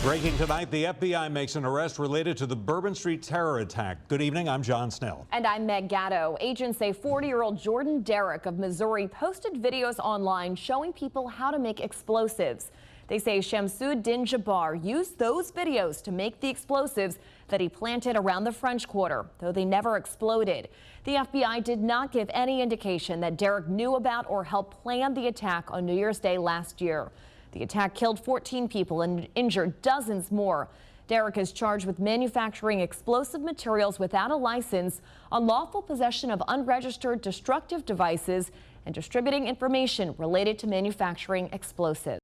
Breaking tonight, the FBI makes an arrest related to the Bourbon Street terror attack. Good evening, I'm John Snell. And I'm Meg Gatto. Agents say 40-year-old Jordan Derrick of Missouri posted videos online showing people how to make explosives. They say Shamsuddin Jabbar used those videos to make the explosives that he planted around the French Quarter, though they never exploded. The FBI did not give any indication that Derrick knew about or helped plan the attack on New Year's Day last year. The attack killed 14 people and injured dozens more. Derrick is charged with manufacturing explosive materials without a license, unlawful possession of unregistered destructive devices, and distributing information related to manufacturing explosives.